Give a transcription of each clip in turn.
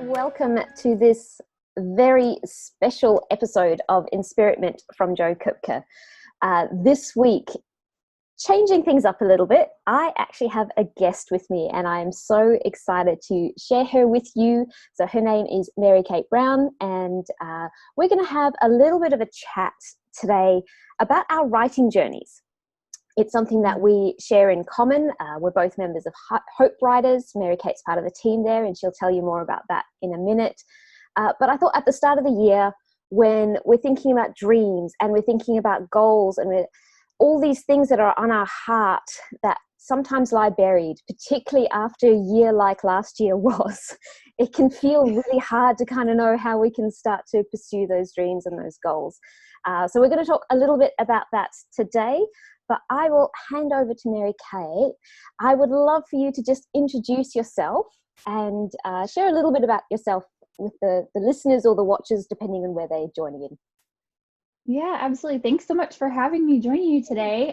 Welcome to this very special episode of Inspiritment from Jo Kupka. This week, changing things up a little bit, I actually have a guest with me and I am so excited to share her with you. So her name is Mary Kate Brown, and we're going to have a little bit of a chat today about our writing journeys. It's something that we share in common. We're both members of Hope Writers. Mary Kate's part of the team there, and she'll tell you more about that in a minute. But I thought at the start of the year, when we're thinking about dreams and we're thinking about goals and all these things that are on our heart that sometimes lie buried, particularly after a year like last year was, it can feel really hard to kind of know how we can start to pursue those dreams and those goals. So we're going to talk a little bit about that today. But I will hand over to Mary Kate. I would love for you to just introduce yourself and share a little bit about yourself with the listeners or the watchers, depending on where they're joining in. Yeah, absolutely. Thanks so much for having me joining you today.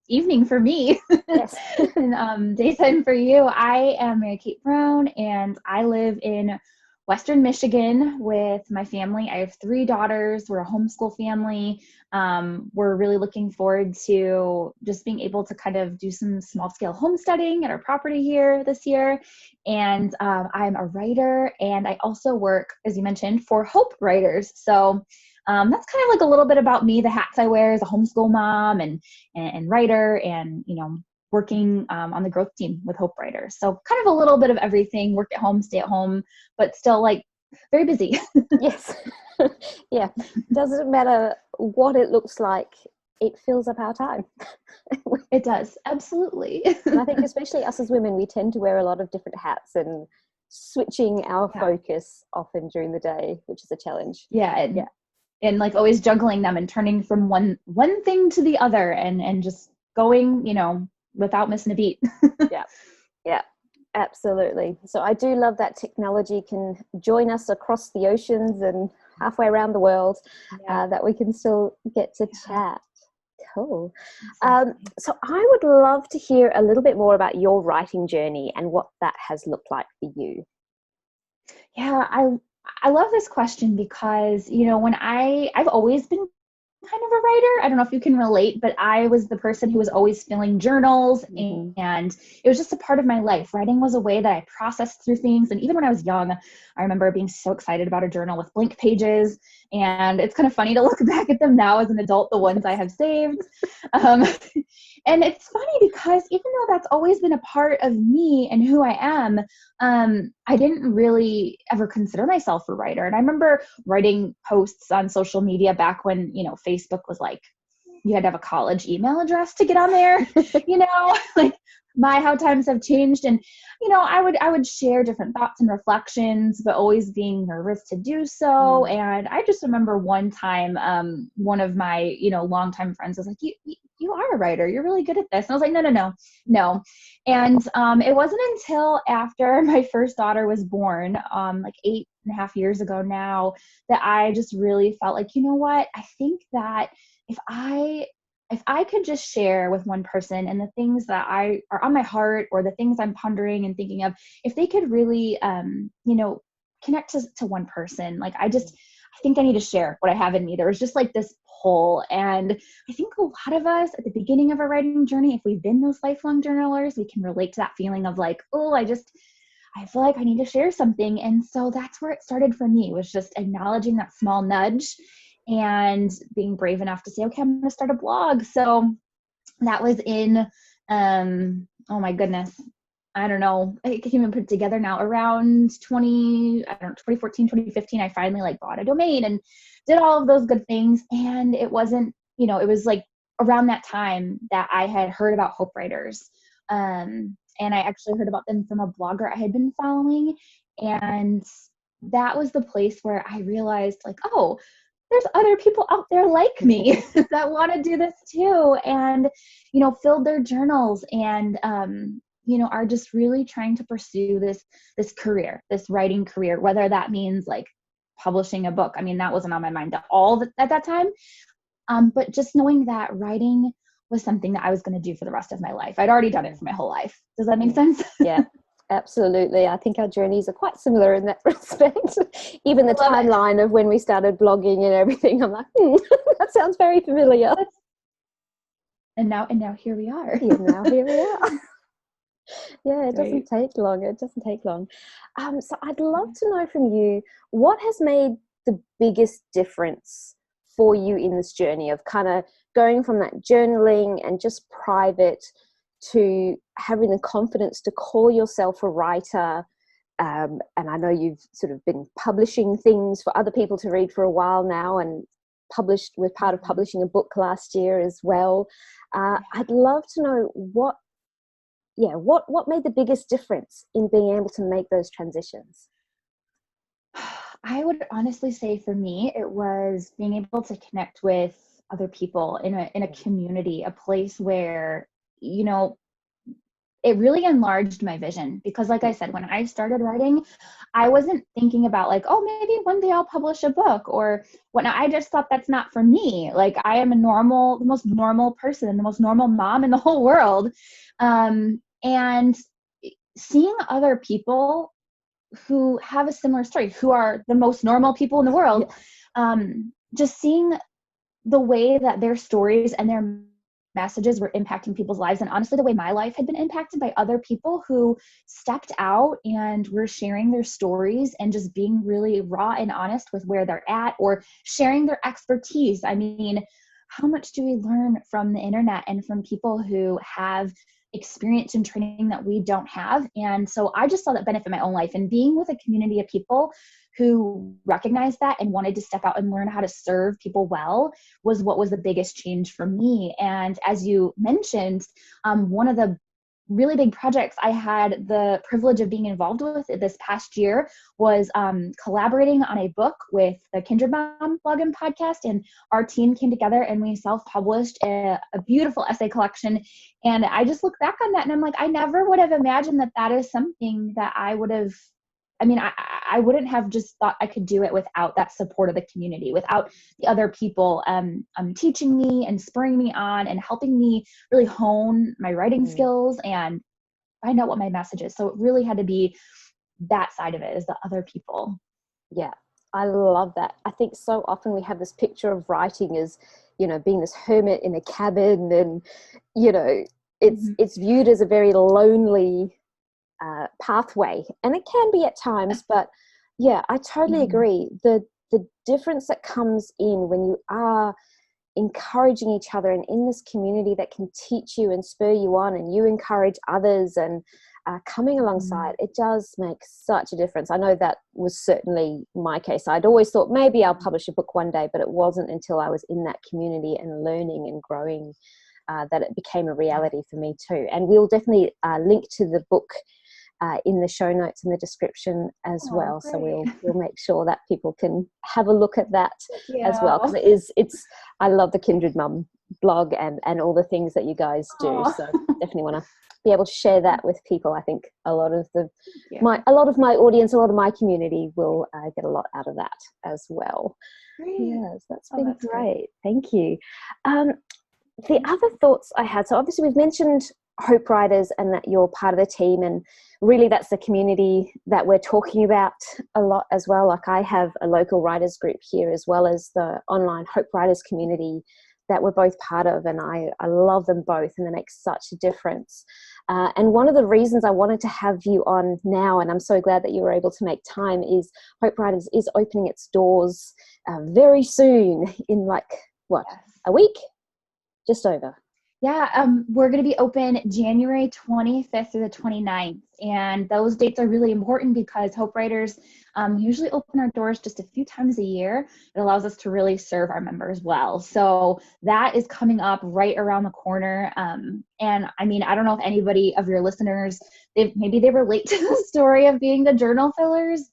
Evening for me, Yes. and daytime for you. I am Mary Kate Brown, and I live in Western Michigan with my family. I have 3 daughters. We're a homeschool family. We're really looking forward to just being able to kind of do some small scale homesteading at our property here this year. And I'm a writer, and I also work, as you mentioned, for Hope Writers. So that's kind of like a little bit about me, the hats I wear as a homeschool mom and writer, and, you know, working on the growth team with Hope Writers. So kind of a little bit of everything, work at home, stay at home, but still like very busy. Yes. Yeah. Doesn't matter what it looks like, it fills up our time. It does. Absolutely. And I think especially us as women, we tend to wear a lot of different hats and switching our focus often during the day, which is a challenge. Yeah. And like always juggling them and turning from one thing to the other and just going, you know, without missing a beat. Yeah, absolutely. So I do love that technology can join us across the oceans and halfway around the world, that we can still get to chat. Cool. So I would love to hear a little bit more about your writing journey and what that has looked like for you. Yeah, I love this question because, you know, when I've always been kind of a writer. I don't know if you can relate, but I was the person who was always filling journals, and it was just a part of my life. Writing was a way that I processed through things. And even when I was young, I remember being so excited about a journal with blank pages. And it's kind of funny to look back at them now as an adult, the ones I have saved. And it's funny because even though that's always been a part of me and who I am, I didn't really ever consider myself a writer. And I remember writing posts on social media back when, you know, Facebook was like, you had to have a college email address to get on there, you know, like how times have changed. And, you know, I would share different thoughts and reflections, but always being nervous to do so. And I just remember one time, one of my, you know, longtime friends was like, you are a writer. You're really good at this. And I was like, no. And it wasn't until after my first daughter was born, like 8.5 years ago now, that I just really felt like, you know what, I think that if I could just share with one person and the things that are on my heart or the things I'm pondering and thinking of, if they could really, you know, connect to one person, like I think I need to share what I have in me. There was just like this pull. And I think a lot of us at the beginning of our writing journey, if we've been those lifelong journalers, we can relate to that feeling of like, oh, I feel like I need to share something. And so that's where it started for me, was just acknowledging that small nudge and being brave enough to say, okay, I'm going to start a blog. So that was in, oh my goodness, I don't know, I can't even put it together now, around 2014, 2015, I finally like bought a domain and did all of those good things. And it wasn't, you know, it was like around that time that I had heard about Hope Writers. And I actually heard about them from a blogger I had been following. And that was the place where I realized like, oh, there's other people out there like me that want to do this too. And, you know, filled their journals and, you know, are just really trying to pursue this career, this writing career, whether that means like publishing a book. I mean, that wasn't on my mind at all at that time. But just knowing that writing was something that I was going to do for the rest of my life. I'd already done it for my whole life. Does that make sense? Yeah, Absolutely. I think our journeys are quite similar in that respect. Even the I love it. timeline of when we started blogging and everything, I'm like, that sounds very familiar. And now here we are. Yeah, now here we are. Yeah, it Right. doesn't take long. It doesn't take long. So I'd love to know from you, what has made the biggest difference for you in this journey of kind of going from that journaling and just private to having the confidence to call yourself a writer. And I know you've sort of been publishing things for other people to read for a while now, and with part of publishing a book last year as well. I'd love to know what made the biggest difference in being able to make those transitions? I would honestly say for me, it was being able to connect with other people in a community, a place where, you know, it really enlarged my vision. Because like I said, when I started writing, I wasn't thinking about like, oh, maybe one day I'll publish a book or whatnot. I just thought that's not for me. Like I am the most normal person, the most normal mom in the whole world. And seeing other people who have a similar story, who are the most normal people in the world, just seeing the way that their stories and their messages were impacting people's lives. And honestly, the way my life had been impacted by other people who stepped out and were sharing their stories and just being really raw and honest with where they're at or sharing their expertise. I mean, how much do we learn from the internet and from people who have experience and training that we don't have? And so I just saw that benefit in my own life, and being with a community of people who recognized that and wanted to step out and learn how to serve people well was what was the biggest change for me. And as you mentioned, one of the really big projects I had the privilege of being involved with this past year was collaborating on a book with the Kindred Mom blog and podcast. And our team came together and we self-published a beautiful essay collection. And I just look back on that and I'm like, I never would have imagined that that is something that I would have, I wouldn't have just thought I could do it without that support of the community, without the other people teaching me and spurring me on and helping me really hone my writing skills and find out what my message is. So it really had to be that side of it, is the other people. Yeah, I love that. I think so often we have this picture of writing as, being this hermit in a cabin, and, it's viewed as a very lonely pathway, and it can be at times, but yeah, I totally agree. The difference that comes in when you are encouraging each other and in this community that can teach you and spur you on, and you encourage others and coming alongside, it does make such a difference. I know that was certainly my case. I'd always thought maybe I'll publish a book one day, but it wasn't until I was in that community and learning and growing that it became a reality for me too. And we'll definitely link to the book in the show notes in the description as well. Great. So we'll make sure that people can have a look at that as well, because it's I love the Kindred Mum blog and all the things that you guys do. So definitely want to be able to share that with people. I think a lot of my audience, a lot of my community will get a lot out of that as well. Great. Yes, that's been great. Thank you. The other thoughts I had, so obviously we've mentioned Hope Writers and that you're part of the team, and really that's the community that we're talking about a lot as well. Like I have a local writers group here, as well as the online Hope Writers community that we're both part of, and I love them both, and they make such a difference. And one of the reasons I wanted to have you on now, and I'm so glad that you were able to make time, is Hope Writers is opening its doors very soon, in a week? Just over. Yeah, we're going to be open January 25th through the 29th. And those dates are really important because Hope Writers usually open our doors just a few times a year. It allows us to really serve our members well. So that is coming up right around the corner. And I mean, I don't know if anybody of your listeners, maybe they relate to the story of being the journal fillers,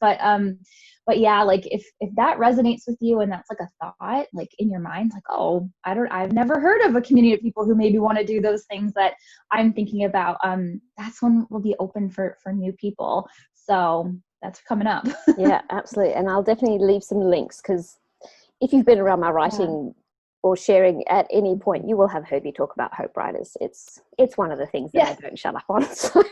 but yeah, like if that resonates with you and that's like a thought, like in your mind, like, oh, I've never heard of a community of people who maybe want to do those things that I'm thinking about. That's when we'll be open for new people. So that's coming up. Yeah, absolutely. And I'll definitely leave some links, because if you've been around my writing or sharing at any point, you will have heard me talk about Hope Writers. It's one of the things that I don't shut up on. So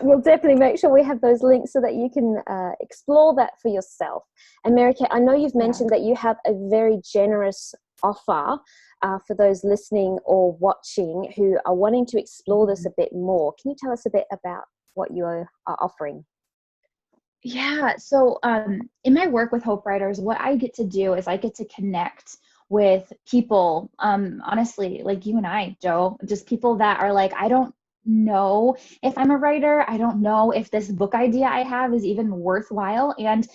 we'll definitely make sure we have those links so that you can explore that for yourself. And Mary Kate, I know you've mentioned that you have a very generous offer for those listening or watching who are wanting to explore this a bit more. Can you tell us a bit about what you are offering? Yeah. So in my work with Hope Writers, what I get to do is I get to connect with people, honestly, like you and I, Joe, just people that are like, I don't know if I'm a writer. I don't know if this book idea I have is even worthwhile. And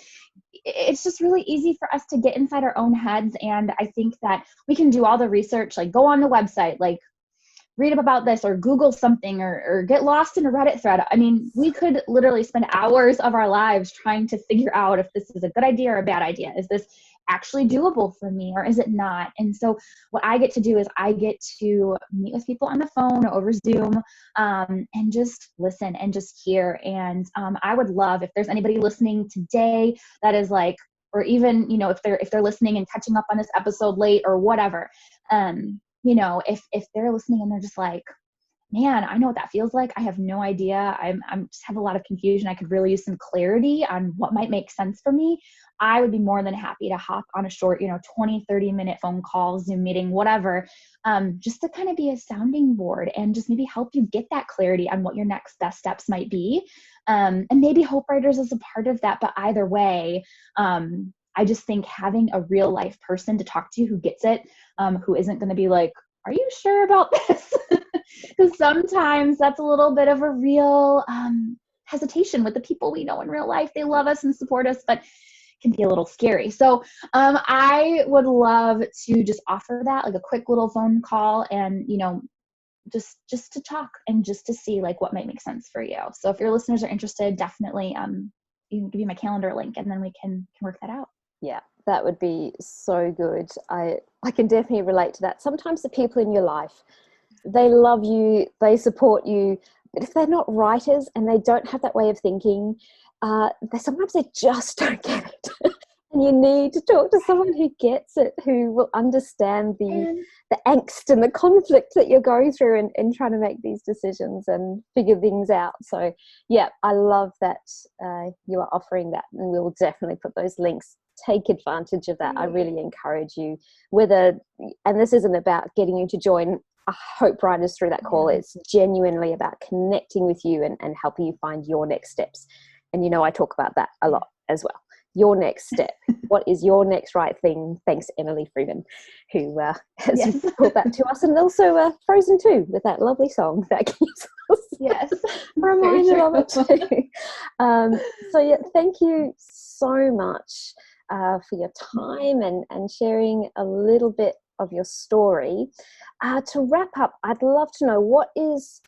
it's just really easy for us to get inside our own heads. And I think that we can do all the research, like go on the website, like read up about this or Google something or get lost in a Reddit thread. I mean, we could literally spend hours of our lives trying to figure out if this is a good idea or a bad idea. Is this actually doable for me or is it not? And so what I get to do is I get to meet with people on the phone or over Zoom and just listen and just hear. And I would love if there's anybody listening today that is like, or even, if they're listening and catching up on this episode late or whatever, if they're listening and they're just like, man, I know what that feels like. I have no idea. I'm just have a lot of confusion. I could really use some clarity on what might make sense for me. I would be more than happy to hop on a short, 20, 30-minute phone call, Zoom meeting, whatever, just to kind of be a sounding board and just maybe help you get that clarity on what your next best steps might be. And maybe Hope Writers is a part of that, but either way, I just think having a real life person to talk to who gets it, who isn't going to be like, are you sure about this? Because sometimes that's a little bit of a real hesitation with the people we know in real life. They love us and support us, but can be a little scary. So I would love to just offer that, like a quick little phone call and, just to talk and just to see like what might make sense for you. So if your listeners are interested, definitely you can give me my calendar link and then we can work that out. Yeah, that would be so good. I can definitely relate to that. Sometimes the people in your life, they love you, they support you, but if they're not writers and they don't have that way of thinking, sometimes they just don't get it. And you need to talk to someone who gets it, who will understand the angst and the conflict that you're going through in trying to make these decisions and figure things out. So yeah, I love that you are offering that, and we'll definitely put those links. Take advantage of that. I really encourage you, and this isn't about getting you to join Hope Writers through that call. It's genuinely about connecting with you and helping you find your next steps. And I talk about that a lot as well. Your next step. What is your next right thing? Thanks, Emily Freeman, who has brought that to us. And also Frozen 2 with that lovely song that gives us a reminder of it too. So yeah, thank you so much for your time and sharing a little bit of your story. To wrap up, I'd love to know, what is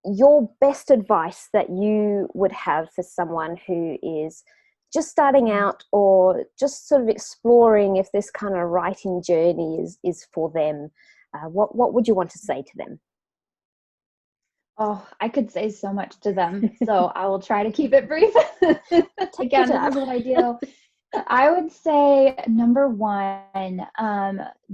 your best advice that you would have for someone who is just starting out or just sort of exploring if this kind of writing journey is for them? What would you want to say to them? Oh, I could say so much to them. So I will try to keep it brief. Again, this is what I do. I would say, number one,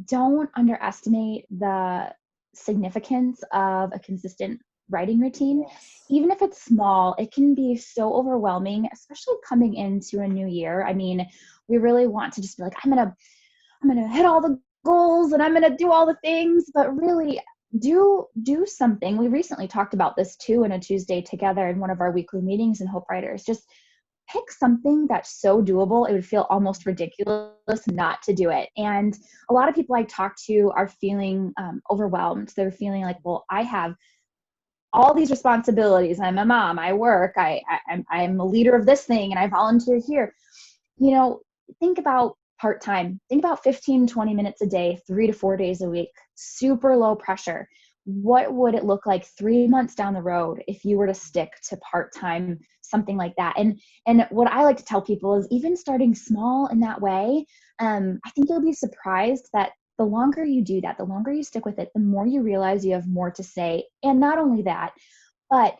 don't underestimate the significance of a consistent writing routine. Yes. Even if it's small, it can be so overwhelming, especially coming into a new year. I mean, we really want to just be like, I'm gonna hit all the goals and I'm gonna do all the things, but really do something. We recently talked about this too in a Tuesday together in one of our weekly meetings in Hope Writers. Just pick something that's so doable, it would feel almost ridiculous not to do it. And a lot of people I talk to are feeling overwhelmed. They're feeling like, well, I have all these responsibilities. I'm a mom, I work, I'm a leader of this thing, and I volunteer here. Think about part-time. Think about 15, 20 minutes a day, 3 to 4 days a week, super low pressure. What would it look like 3 months down the road if you were to stick to part-time, something like that? And what I like to tell people is, even starting small in that way, I think you'll be surprised that the longer you do that, the longer you stick with it, the more you realize you have more to say. And not only that, but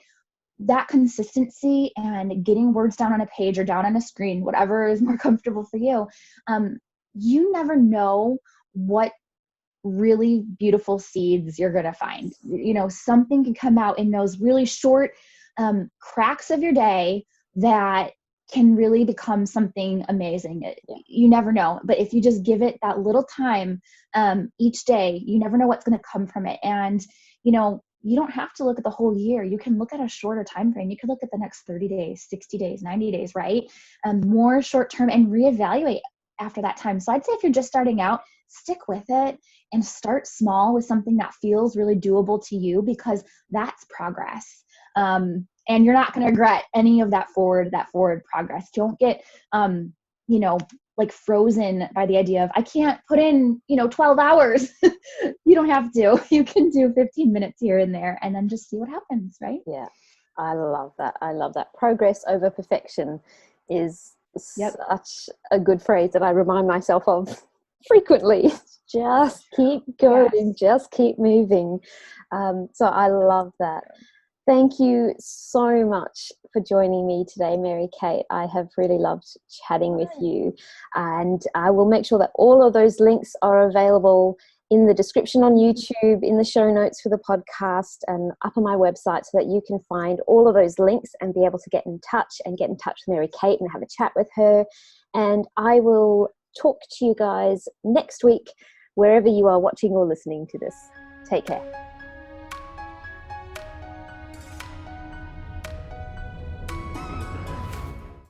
that consistency and getting words down on a page or down on a screen, whatever is more comfortable for you, you never know what really beautiful seeds you're going to find. Something can come out in those really short cracks of your day that can really become something amazing. You never know. But if you just give it that little time each day, you never know what's going to come from it. And, you don't have to look at the whole year. You can look at a shorter time frame. You could look at the next 30 days, 60 days, 90 days, right? More short term, and reevaluate after that time. So I'd say if you're just starting out, stick with it and start small with something that feels really doable to you, because that's progress. And you're not going to regret any of that forward progress. Don't get, like frozen by the idea of, I can't put in, 12 hours. You don't have to. You can do 15 minutes here and there, and then just see what happens, right? Yeah, I love that. I love that. Progress over perfection is such a good phrase that I remind myself of frequently. Just keep going, just keep moving. So I love that. Thank you so much for joining me today, Mary Kate. I have really loved chatting with you, and I will make sure that all of those links are available in the description on YouTube, in the show notes for the podcast, and up on my website, so that you can find all of those links and be able to get in touch with Mary Kate and have a chat with her. And I will talk to you guys next week, wherever you are watching or listening to this. Take care.